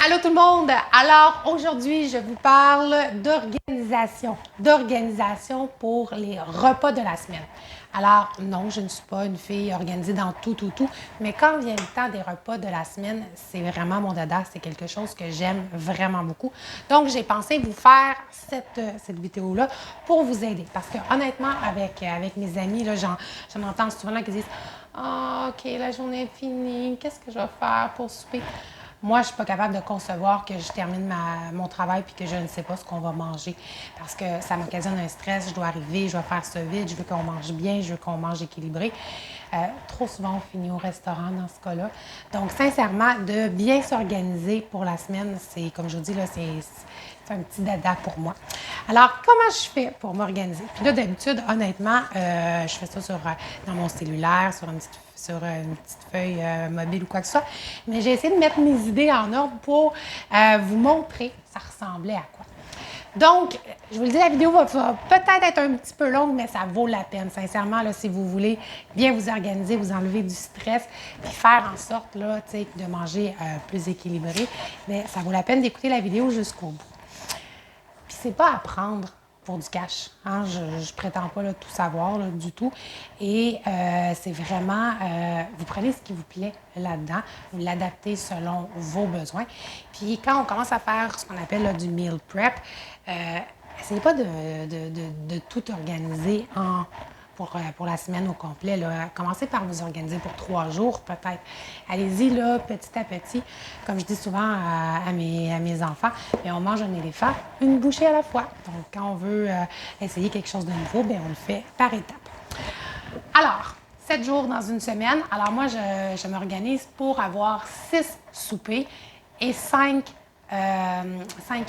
Allô tout le monde! Alors aujourd'hui, je vous parle d'organisation pour les repas de la semaine. Alors non, je ne suis pas une fille organisée dans tout, mais quand vient le temps des repas de la semaine, c'est vraiment mon dada, c'est quelque chose que j'aime vraiment beaucoup. Donc j'ai pensé vous faire cette vidéo-là pour vous aider parce que honnêtement, avec mes amis, j'en entends souvent là qui disent « Ah, OK, la journée est finie, qu'est-ce que je vais faire pour souper? » Moi, je ne suis pas capable de concevoir que je termine mon travail puis que je ne sais pas ce qu'on va manger parce que ça m'occasionne un stress. Je dois arriver, je dois faire ça vite, je veux qu'on mange bien, je veux qu'on mange équilibré. Trop souvent, on finit au restaurant dans ce cas-là. Donc, sincèrement, de bien s'organiser pour la semaine, c'est, comme je vous dis, là, c'est un petit dada pour moi. Alors, comment je fais pour m'organiser? Puis là, d'habitude, honnêtement, je fais ça dans mon cellulaire, sur une petite feuille mobile ou quoi que ce soit. Mais j'ai essayé de mettre mes idées en ordre pour vous montrer ça ressemblait à quoi. Donc, je vous le dis, la vidéo va peut-être être un petit peu longue, mais ça vaut la peine. Sincèrement, là, si vous voulez bien vous organiser, vous enlever du stress, puis faire en sorte là, de manger plus équilibré, mais ça vaut la peine d'écouter la vidéo jusqu'au bout. Puis c'est pas à prendre pour du cash. Hein? Je prétends pas là, tout savoir là, du tout. Et c'est vraiment, vous prenez ce qui vous plaît là-dedans, vous l'adaptez selon vos besoins. Puis quand on commence à faire ce qu'on appelle là, du meal prep, essayez pas de tout organiser pour la semaine au complet. Là. Commencez par vous organiser pour 3 jours, peut-être. Allez-y, là, petit à petit. Comme je dis souvent à mes enfants, bien, on mange un éléphant une bouchée à la fois. Donc, quand on veut essayer quelque chose de nouveau, bien, on le fait par étapes. Alors, 7 jours dans une semaine. Alors, moi, je m'organise pour avoir 6 soupers et 5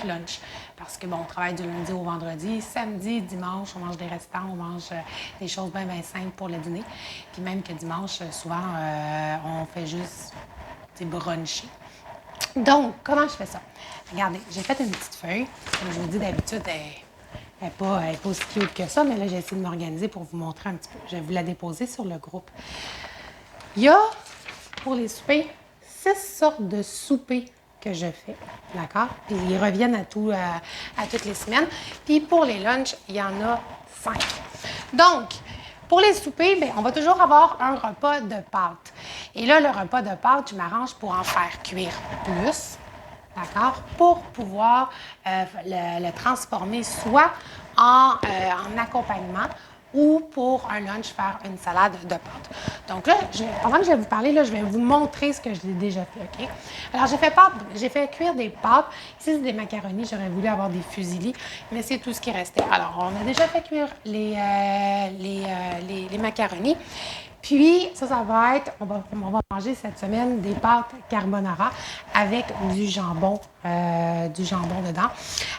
lunchs. Parce que, bon, on travaille du lundi au vendredi. Samedi, dimanche, on mange des restants, on mange des choses bien simples pour le dîner. Puis même que dimanche, souvent, on fait juste bruncher. Donc, comment je fais ça? Regardez, j'ai fait une petite feuille. Comme je vous dis, d'habitude, elle n'est pas aussi cute que ça, mais là, j'ai essayé de m'organiser pour vous montrer un petit peu. Je vais vous la déposer sur le groupe. Il y a, pour les soupers, 6 sortes de soupers que je fais, d'accord? Puis ils reviennent à toutes les semaines. Puis pour les lunchs, il y en a 5. Donc, pour les soupers, bien, on va toujours avoir un repas de pâtes. Et là, le repas de pâtes, je m'arrange pour en faire cuire plus, d'accord? Pour pouvoir le transformer soit en accompagnement ou pour un lunch, faire une salade de pâtes. Donc là, pendant que je vais vous parler, là, je vais vous montrer ce que j'ai déjà fait, OK? Alors, j'ai fait cuire des pâtes. Ici, c'est des macaronis. J'aurais voulu avoir des fusillis, mais c'est tout ce qui restait. Alors, on a déjà fait cuire les macaronis. Puis, ça va être, on va manger cette semaine des pâtes carbonara avec du jambon dedans,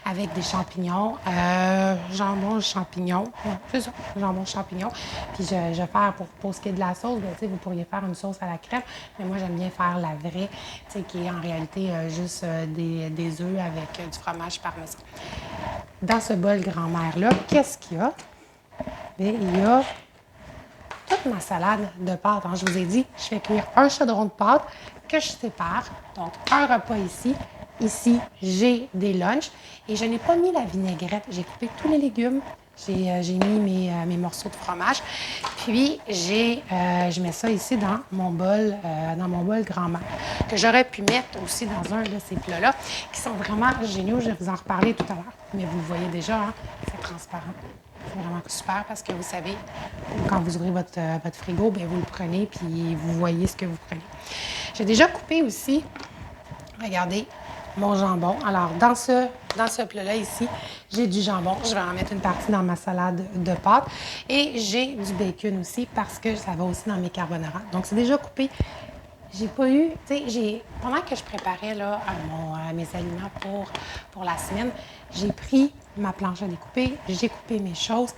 avec des champignons, champignons, c'est ça, jambon, champignons. Puis, je vais faire, pour ce qui est de la sauce, bien, vous pourriez faire une sauce à la crème, mais moi, j'aime bien faire la vraie, qui est en réalité juste des œufs avec du fromage parmesan. Dans ce bol grand-mère-là, qu'est-ce qu'il y a? Bien, il y a toute ma salade de pâtes. Hein. Je vous ai dit, je fais cuire un chaudron de pâtes que je sépare. Donc, un repas ici. Ici, j'ai des lunchs. Et je n'ai pas mis la vinaigrette. J'ai coupé tous les légumes. J'ai mis mes morceaux de fromage. Puis, je mets ça ici dans mon bol grand-mère, que j'aurais pu mettre aussi dans un de ces plats-là, qui sont vraiment géniaux. Je vais vous en reparler tout à l'heure. Mais vous le voyez déjà, hein, c'est transparent. C'est vraiment super parce que vous savez, quand vous ouvrez votre frigo, bien, vous le prenez puis vous voyez ce que vous prenez. J'ai déjà coupé aussi, regardez, mon jambon. Alors, dans ce plat-là ici, j'ai du jambon. Je vais en mettre une partie dans ma salade de pâtes. Et j'ai du bacon aussi parce que ça va aussi dans mes carbonara. Donc, c'est déjà coupé. J'ai pas eu, tu sais, pendant que je préparais là, mes aliments pour la semaine, j'ai pris ma planche à découper, j'ai coupé mes choses.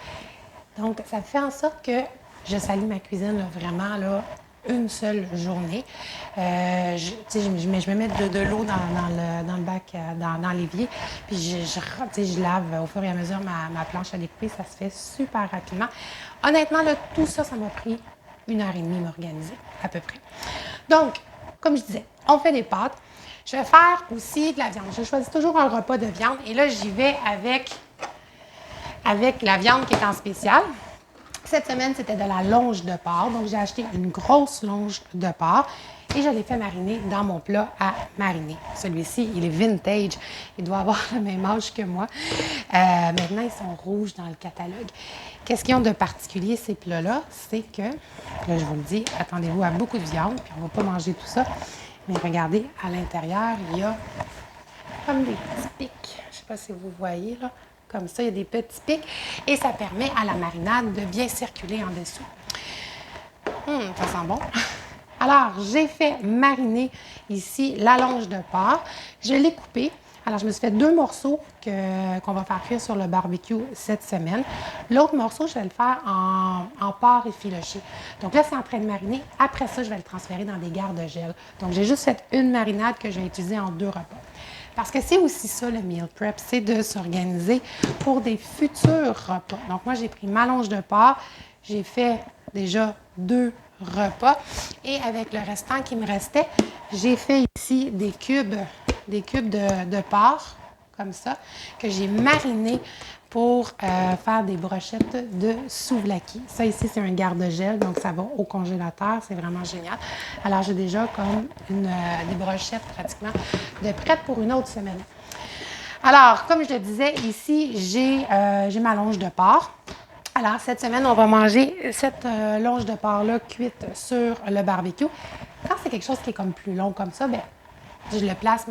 Donc, ça fait en sorte que je salis ma cuisine là, vraiment là, une seule journée. Je me mets de l'eau dans le bac, dans l'évier, puis je lave au fur et à mesure ma planche à découper. Ça se fait super rapidement. Honnêtement, là, tout ça, ça m'a pris 1h30 m'organiser, à peu près. Donc, comme je disais, on fait des pâtes. Je vais faire aussi de la viande. Je choisis toujours un repas de viande et là, j'y vais avec la viande qui est en spécial. Cette semaine, c'était de la longe de porc. Donc, j'ai acheté une grosse longe de porc et je l'ai fait mariner dans mon plat à mariner. Celui-ci, il est vintage. Il doit avoir le même âge que moi. Maintenant, ils sont rouges dans le catalogue. Qu'est-ce qu'ils ont de particulier, ces plats-là? C'est que, là, je vous le dis, attendez-vous à beaucoup de viande, puis on ne va pas manger tout ça. Mais regardez, à l'intérieur, il y a comme des petits pics. Je ne sais pas si vous voyez, là. Comme ça, il y a des petits pics et ça permet à la marinade de bien circuler en dessous. Ça sent bon. Alors, j'ai fait mariner ici la longe de porc. Je l'ai coupée. Alors, je me suis fait 2 morceaux qu'on va faire cuire sur le barbecue cette semaine. L'autre morceau, je vais le faire en porc effiloché. Donc là, c'est en train de mariner. Après ça, je vais le transférer dans des garde-gel. Donc, j'ai juste fait une marinade que je vais utiliser en 2 repas. Parce que c'est aussi ça, le meal prep, c'est de s'organiser pour des futurs repas. Donc, moi, j'ai pris ma longe de porc, j'ai fait déjà 2 repas. Et avec le restant qui me restait, j'ai fait ici des cubes de porc, comme ça, que j'ai mariné pour faire des brochettes de souvlaki. Ça ici, c'est un garde-gel, donc ça va au congélateur. C'est vraiment génial. Alors, j'ai déjà comme des brochettes pratiquement de prêtes pour une autre semaine. Alors, comme je le disais, ici, j'ai ma longe de porc. Alors, cette semaine, on va manger cette longe de porc-là cuite sur le barbecue. Quand c'est quelque chose qui est comme plus long comme ça, bien, je le place,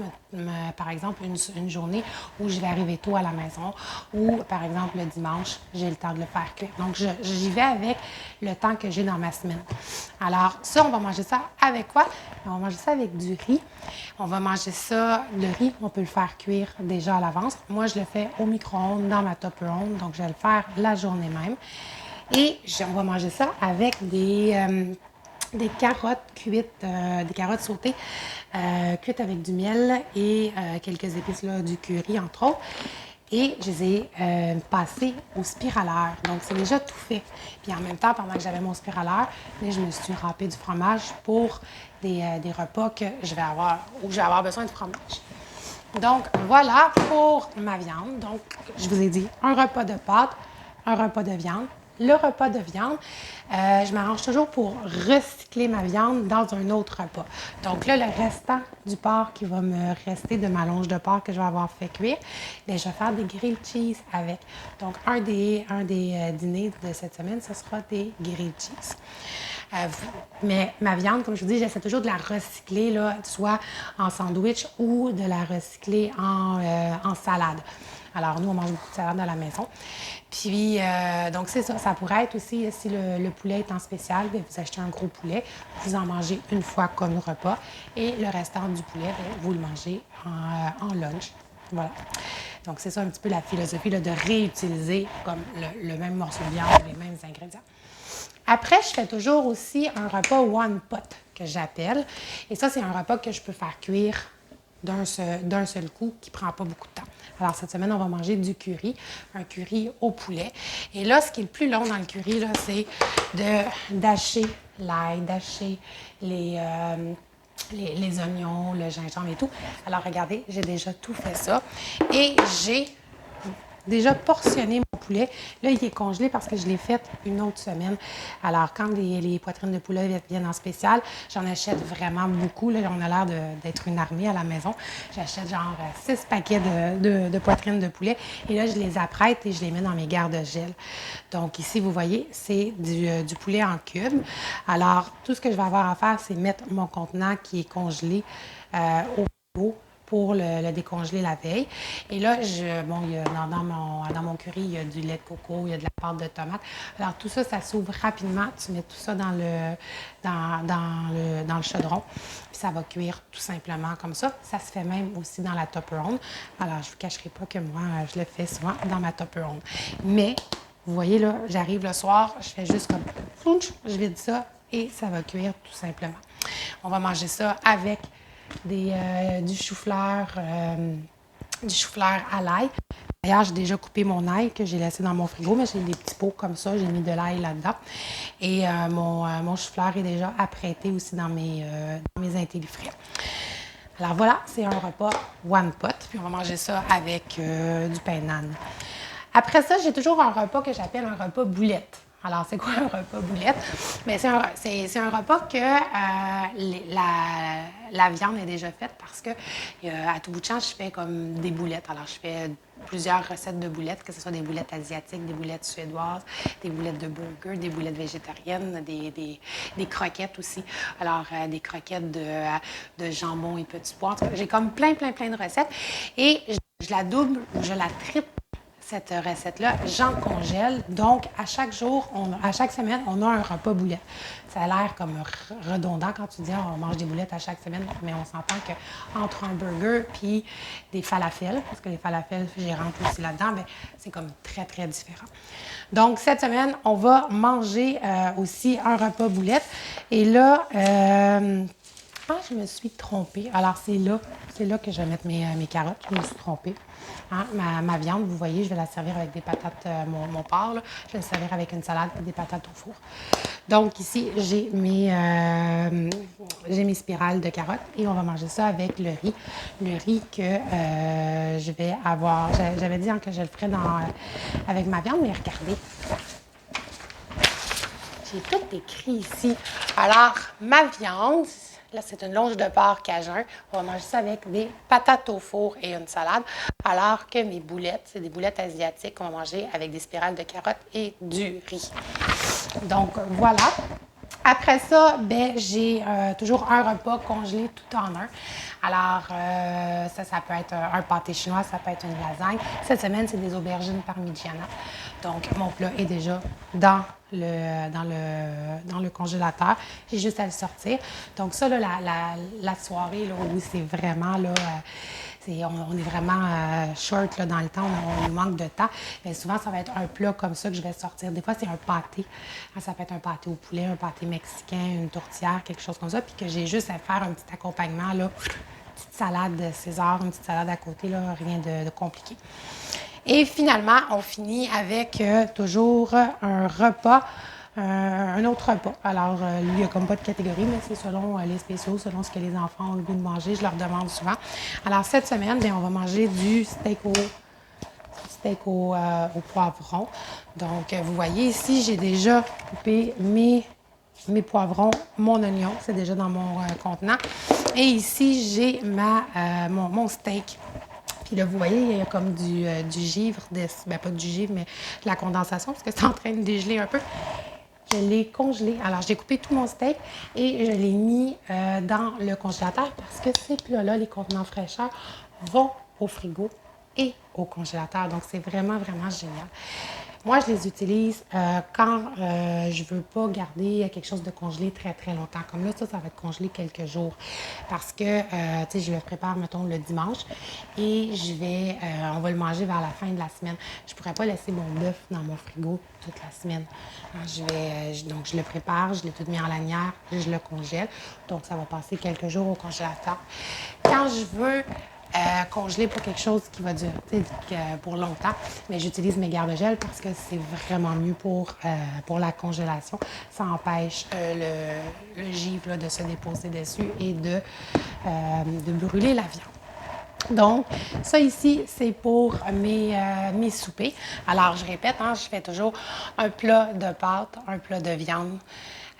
par exemple, une journée où je vais arriver tôt à la maison ou, par exemple, le dimanche, j'ai le temps de le faire cuire. Donc, j'y vais avec le temps que j'ai dans ma semaine. Alors, ça, on va manger ça avec quoi? On va manger ça avec du riz. On va manger ça, le riz, on peut le faire cuire déjà à l'avance. Moi, je le fais au micro-ondes, dans ma Tupperware, donc je vais le faire la journée même. Et on va manger ça avec des carottes cuites, des carottes sautées, cuites avec du miel et quelques épices, là, du curry, entre autres. Et je les ai passées au spiraleur. Donc, c'est déjà tout fait. Puis en même temps, pendant que j'avais mon spiraleur, je me suis râpé du fromage pour des repas où je vais avoir besoin de fromage. Donc, voilà pour ma viande. Donc, je vous ai dit un repas de pâtes, un repas de viande. Le repas de viande, je m'arrange toujours pour recycler ma viande dans un autre repas. Donc là, le restant du porc qui va me rester de ma longe de porc que je vais avoir fait cuire, bien, je vais faire des grilled cheese avec. Donc, un des dîners de cette semaine, ce sera des grilled cheese. Mais ma viande, comme je vous dis, j'essaie toujours de la recycler, là, soit en sandwich ou de la recycler en salade. Alors, nous, on mange beaucoup de salade à la maison. Puis, donc, c'est ça. Ça pourrait être aussi, si le poulet est en spécial, bien, vous achetez un gros poulet, vous en mangez une fois comme repas. Et le restant du poulet, bien, vous le mangez en lunch. Voilà. Donc, c'est ça un petit peu la philosophie là, de réutiliser comme le même morceau de viande, les mêmes ingrédients. Après, je fais toujours aussi un repas one pot que j'appelle. Et ça, c'est un repas que je peux faire cuire d'un seul coup qui ne prend pas beaucoup de temps. Alors, cette semaine, on va manger du curry, un curry au poulet. Et là, ce qui est le plus long dans le curry, là, c'est d'hacher l'ail, d'hacher les oignons, le gingembre et tout. Alors, regardez, j'ai déjà tout fait ça. Et j'ai déjà portionné mon poulet. Là, il est congelé parce que je l'ai fait une autre semaine. Alors, quand les poitrines de poulet viennent en spécial, j'en achète vraiment beaucoup. Là, on a l'air d'être une armée à la maison. J'achète genre 6 paquets de poitrines de poulet. Et là, je les apprête et je les mets dans mes garde-gel. Donc, ici, vous voyez, c'est du poulet en cubes. Alors, tout ce que je vais avoir à faire, c'est mettre mon contenant qui est congelé au frigo pour le décongeler la veille. Et là, dans mon curry, il y a du lait de coco, il y a de la pâte de tomate. Alors, tout ça, ça s'ouvre rapidement. Tu mets tout ça dans le chaudron. Puis ça va cuire tout simplement comme ça. Ça se fait même aussi dans la Tupperware. Alors, je ne vous cacherai pas que moi, je le fais souvent dans ma Tupperware. Mais, vous voyez là, j'arrive le soir, je fais juste comme flunch, je vide ça et ça va cuire tout simplement. On va manger ça avec du chou-fleur à l'ail. D'ailleurs, j'ai déjà coupé mon ail que j'ai laissé dans mon frigo, mais j'ai des petits pots comme ça, j'ai mis de l'ail là-dedans. Et mon chou-fleur est déjà apprêté aussi dans mes intellifrais. Alors voilà, c'est un repas one pot, puis on va manger ça avec du pain nan. Après ça, j'ai toujours un repas que j'appelle un repas boulette. Alors, c'est quoi un repas boulette? Bien, c'est un repas que la viande est déjà faite parce que à tout bout de champ, je fais comme des boulettes. Alors, je fais plusieurs recettes de boulettes, que ce soit des boulettes asiatiques, des boulettes suédoises, des boulettes de burger, des boulettes végétariennes, des croquettes aussi. Alors, des croquettes de jambon et petits pois. J'ai comme plein de recettes. Et je la double ou je la triple cette recette-là, j'en congèle. Donc, à chaque jour, à chaque semaine, on a un repas boulette. Ça a l'air comme redondant quand tu dis on mange des boulettes à chaque semaine, mais on s'entend qu'entre un burger puis des falafels, parce que les falafels, j'y rentre aussi là-dedans, bien, c'est comme très différent. Donc, cette semaine, on va manger aussi un repas boulette. Et là, je me suis trompée. Alors, c'est là que je vais mettre mes carottes. Je me suis trompée. Hein, ma viande, vous voyez, je vais la servir avec des patates, mon porc, là, je vais le servir avec une salade et des patates au four. Donc, ici, j'ai mes spirales de carottes et on va manger ça avec le riz. Le riz que je vais avoir. J'avais dit que je le ferais avec ma viande, mais regardez. J'ai tout écrit ici. Alors, ma viande, là, c'est une longe de porc cajun. On va manger ça avec des patates au four et une salade. Alors que mes boulettes, c'est des boulettes asiatiques qu'on va manger avec des spirales de carottes et du riz. Donc, voilà. Après ça, ben, j'ai toujours un repas congelé tout en un. Alors, ça peut être un pâté chinois, ça peut être une lasagne. Cette semaine, c'est des aubergines parmigiana. Donc, mon plat est déjà dans le congélateur. J'ai juste à le sortir. Donc, ça, là, la soirée, là, où c'est vraiment, là, on est vraiment short là, dans le temps, on manque de temps. Mais souvent, ça va être un plat comme ça que je vais sortir. Des fois, c'est un pâté. Ça peut être un pâté au poulet, un pâté mexicain, une tourtière, quelque chose comme ça. Puis que j'ai juste à faire un petit accompagnement, là, une petite salade César, une petite salade à côté, là, rien de compliqué. Et finalement, on finit avec toujours un repas. Un autre repas. Alors, lui, il n'y a comme pas de catégorie, mais c'est selon les spéciaux, selon ce que les enfants ont le goût de manger. Je leur demande souvent. Alors, cette semaine, bien, on va manger du steak au poivron. Donc, vous voyez ici, j'ai déjà coupé mes poivrons, mon oignon. C'est déjà dans mon contenant. Et ici, j'ai mon steak. Puis là, vous voyez, il y a comme du givre, pas du givre, mais de la condensation, parce que c'est en train de dégeler un peu. Je l'ai congelé. Alors, j'ai coupé tout mon steak et je l'ai mis dans le congélateur parce que ces plats-là, les contenants fraîcheur, vont au frigo et au congélateur. Donc, c'est vraiment génial. Moi, je les utilise quand je ne veux pas garder quelque chose de congelé très longtemps. Comme là, ça va être congelé quelques jours. Parce que, tu sais, je le prépare, mettons, le dimanche et on va le manger vers la fin de la semaine. Je ne pourrais pas laisser mon bœuf dans mon frigo toute la semaine. Donc, je le prépare, je l'ai tout mis en lanière, je le congèle. Donc, ça va passer quelques jours au congélateur. Quand je veux congeler pour quelque chose qui va durer pour longtemps, mais j'utilise mes garde-gel parce que c'est vraiment mieux pour la congélation. Ça empêche le givre là, de se déposer dessus et de brûler la viande. Donc, ça ici, c'est pour mes soupers. Alors, je répète, je fais toujours un plat de pâtes, un plat de viande.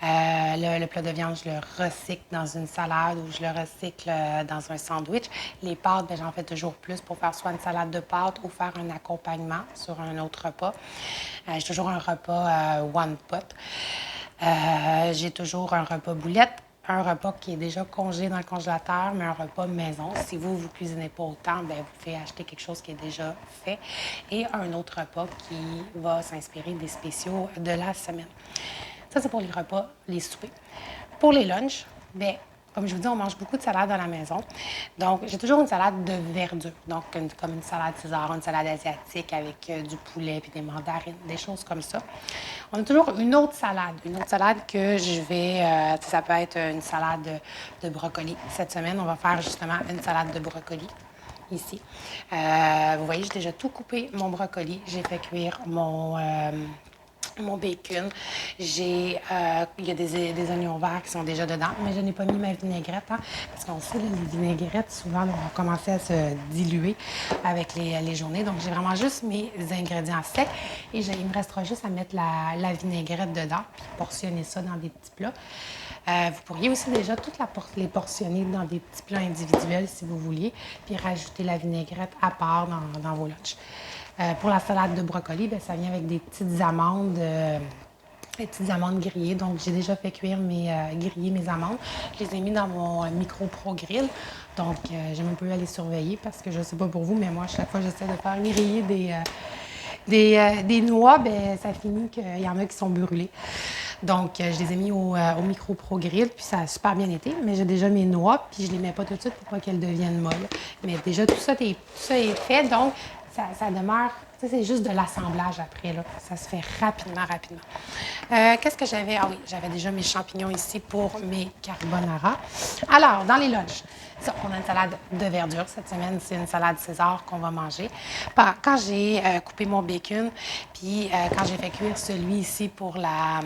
Le plat de viande, je le recycle dans une salade ou je le recycle dans un sandwich. Les pâtes, j'en fais toujours plus pour faire soit une salade de pâtes ou faire un accompagnement sur un autre repas. J'ai toujours un repas one pot. J'ai toujours un repas boulette. Un repas qui est déjà congelé dans le congélateur, mais un repas maison. Si vous ne cuisinez pas autant, bien, vous pouvez acheter quelque chose qui est déjà fait. Et un autre repas qui va s'inspirer des spéciaux de la semaine. Ça, c'est pour les repas, les soupers. Pour les lunchs, bien, comme je vous dis, on mange beaucoup de salade dans la maison. Donc, j'ai toujours une salade de verdure. Donc, comme une salade César, une salade asiatique avec du poulet puis des mandarines, des choses comme ça. On a toujours une autre salade. Une autre salade que je vais... ça peut être une salade de brocoli. Cette semaine, on va faire justement une salade de brocoli. Ici. Vous voyez, j'ai déjà tout coupé mon brocoli. J'ai fait cuire mon bacon. Il y a des oignons verts qui sont déjà dedans, mais je n'ai pas mis ma vinaigrette, hein, parce qu'on sait, là, les vinaigrettes, souvent, là, vont commencer à se diluer avec les journées. Donc, j'ai vraiment juste mes ingrédients secs et il me restera juste à mettre la vinaigrette dedans, puis portionner ça dans des petits plats. Vous pourriez aussi déjà les portionner dans des petits plats individuels si vous vouliez, puis rajouter la vinaigrette à part dans vos lunchs. Pour la salade de brocoli, bien, ça vient avec des petites amandes. Des petites amandes grillées. Donc, j'ai déjà fait griller mes amandes. Je les ai mis dans mon Micro Pro Grill. Donc, j'aime un peu aller surveiller parce que je ne sais pas pour vous, mais moi, chaque fois que j'essaie de faire griller des noix, bien, ça finit qu'il y en a qui sont brûlées. Donc, je les ai mis au Micro Pro Grill, puis ça a super bien été. Mais j'ai déjà mes noix, puis je les mets pas tout de suite pour pas qu'elles deviennent molles. Mais déjà, tout ça est fait. Donc, ça demeure, ça c'est juste de l'assemblage après, là. Ça se fait rapidement. Qu'est-ce que j'avais? Ah oui, j'avais déjà mes champignons ici pour mes carbonara. Alors, dans les lunchs, ça, on a une salade de verdure. Cette semaine, c'est une salade César qu'on va manger. Quand j'ai coupé mon bacon, puis quand j'ai fait cuire celui ici pour la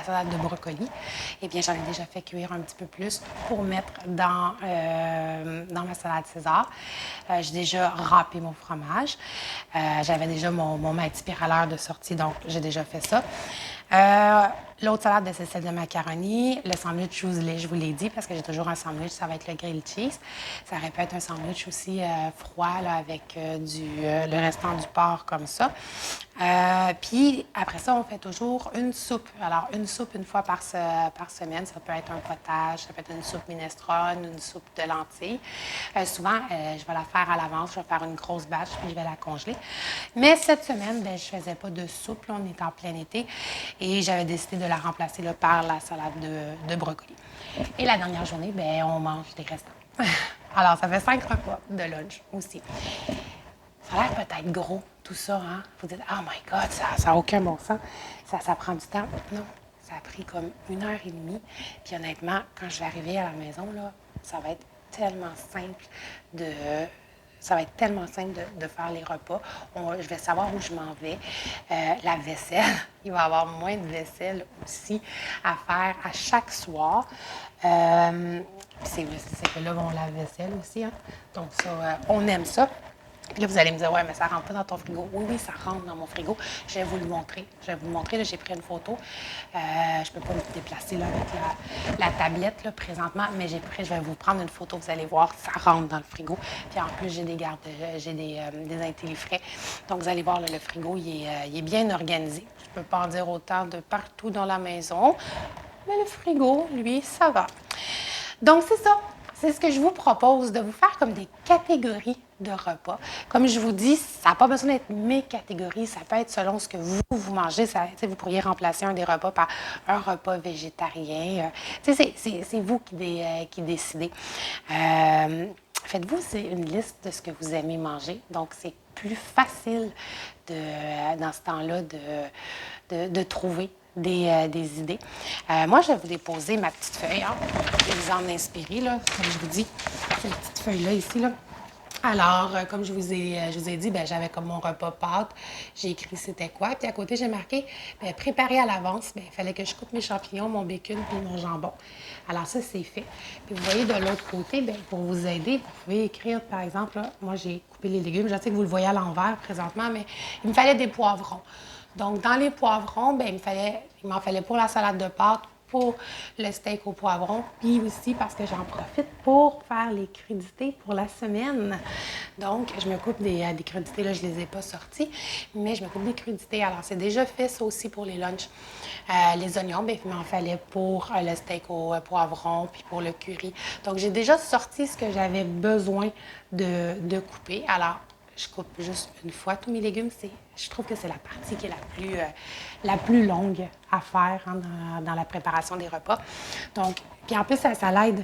salade de brocoli, eh bien, j'en ai déjà fait cuire un petit peu plus pour mettre dans ma salade César. J'ai déjà râpé mon fromage. J'avais déjà mon maître spiraleur de sortie, donc j'ai déjà fait ça. L'autre salade, c'est celle de macaroni. Le sandwich, je vous l'ai dit, parce que j'ai toujours un sandwich, ça va être le grilled cheese. Ça aurait pu être un sandwich aussi froid, là, avec le restant du porc comme ça. Puis après ça, on fait toujours une soupe. Alors, une soupe une fois par semaine. Ça peut être un potage, ça peut être une soupe minestrone, une soupe de lentilles. Souvent, je vais la faire à l'avance. Je vais faire une grosse bâche, puis je vais la congeler. Mais cette semaine, bien, je ne faisais pas de soupe. Là, on est en plein été. Et j'avais décidé de la remplacer là, par la salade de brocoli. Et la dernière journée, bien, on mange des restants. Alors, ça fait 5 repas de lunch aussi. Ça a l'air peut-être gros, tout ça, hein? Vous dites, oh my God, ça n'a aucun bon sens. Ça prend du temps. Non, ça a pris comme 1 heure et demie. Puis honnêtement, quand je vais arriver à la maison, là, ça va être tellement simple de faire les repas. Je vais savoir où je m'en vais. La vaisselle, il va y avoir moins de vaisselle aussi à faire à chaque soir. C'est que là, on lave vaisselle aussi. Hein? Donc ça, on aime ça. Puis là, vous allez me dire, ouais, mais ça rentre pas dans ton frigo. Oui, ça rentre dans mon frigo. Je vais vous le montrer. Là, j'ai pris une photo. Je peux pas me déplacer là, avec la tablette là, présentement, mais je vais vous prendre une photo. Vous allez voir, ça rentre dans le frigo. Puis en plus, j'ai des intellifrais. Donc, vous allez voir, là, le frigo, il est bien organisé. Je peux pas en dire autant de partout dans la maison, mais le frigo, lui, ça va. Donc, c'est ça. C'est ce que je vous propose, de vous faire comme des catégories de repas. Comme je vous dis, ça n'a pas besoin d'être mes catégories, ça peut être selon ce que vous mangez. Vous pourriez remplacer un des repas par un repas végétarien. C'est vous qui décidez. Faites-vous une liste de ce que vous aimez manger. Donc, c'est plus facile dans ce temps-là de trouver des idées. Moi, je vais vous déposer ma petite feuille. Hein. Je vais vous en inspirer, là, comme je vous dis. Cette petite feuille-là, ici, là. Alors, comme je vous ai dit, ben, j'avais comme mon repas pâte. J'ai écrit c'était quoi. Puis à côté, j'ai marqué préparer à l'avance. Il fallait que je coupe mes champignons, mon bacon puis mon jambon. Alors ça, c'est fait. Puis vous voyez de l'autre côté, bien, pour vous aider, vous pouvez écrire, par exemple, là, moi, j'ai coupé les légumes. Je sais que vous le voyez à l'envers présentement, mais il me fallait des poivrons. Donc, dans les poivrons, bien, il m'en fallait pour la salade de pâtes, pour le steak au poivron, puis aussi parce que j'en profite pour faire les crudités pour la semaine. Donc, je me coupe des crudités, là, je ne les ai pas sorties, mais je me coupe des crudités. Alors, c'est déjà fait, ça aussi, pour les lunchs. Les oignons, bien, il m'en fallait pour le steak au poivron, puis pour le curry. Donc, j'ai déjà sorti ce que j'avais besoin de couper. Alors, je coupe juste une fois tous mes légumes. Je trouve que c'est la partie qui est la plus longue à faire hein, dans la préparation des repas. Donc, puis en plus, ça l'aide.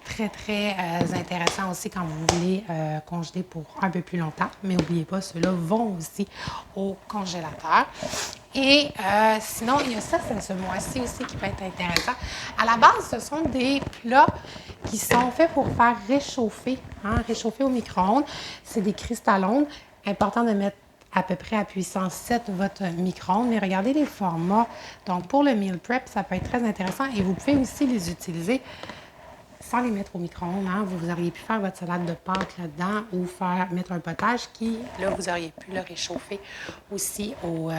Très, très intéressant aussi quand vous voulez congeler pour un peu plus longtemps. Mais n'oubliez pas, ceux-là vont aussi au congélateur. Et sinon, il y a ça, c'est ce mois-ci aussi qui peut être intéressant. À la base, ce sont des plats qui sont faits pour faire réchauffer, réchauffer au micro-ondes. C'est des cristallones. Important de mettre à peu près à puissance 7 votre micro-ondes. Mais regardez les formats. Donc, pour le meal prep, ça peut être très intéressant. Et vous pouvez aussi les utiliser sans les mettre au micro-ondes. Vous auriez pu faire votre salade de pâtes là-dedans ou mettre un potage qui, là, vous auriez pu le réchauffer aussi au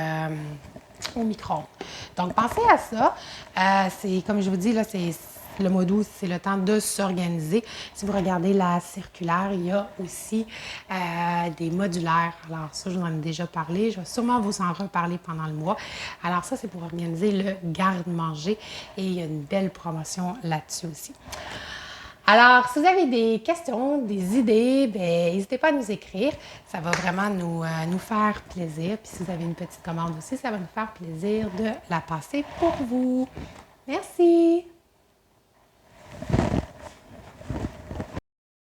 micro-ondes. Donc, pensez à ça. C'est, comme je vous dis, là, c'est le mois d'août, c'est le temps de s'organiser. Si vous regardez la circulaire, il y a aussi des modulaires. Alors ça, je vous en ai déjà parlé. Je vais sûrement vous en reparler pendant le mois. Alors ça, c'est pour organiser le garde-manger et il y a une belle promotion là-dessus aussi. Alors, si vous avez des questions, des idées, n'hésitez pas à nous écrire. Ça va vraiment nous faire plaisir. Puis si vous avez une petite commande aussi, ça va nous faire plaisir de la passer pour vous. Merci!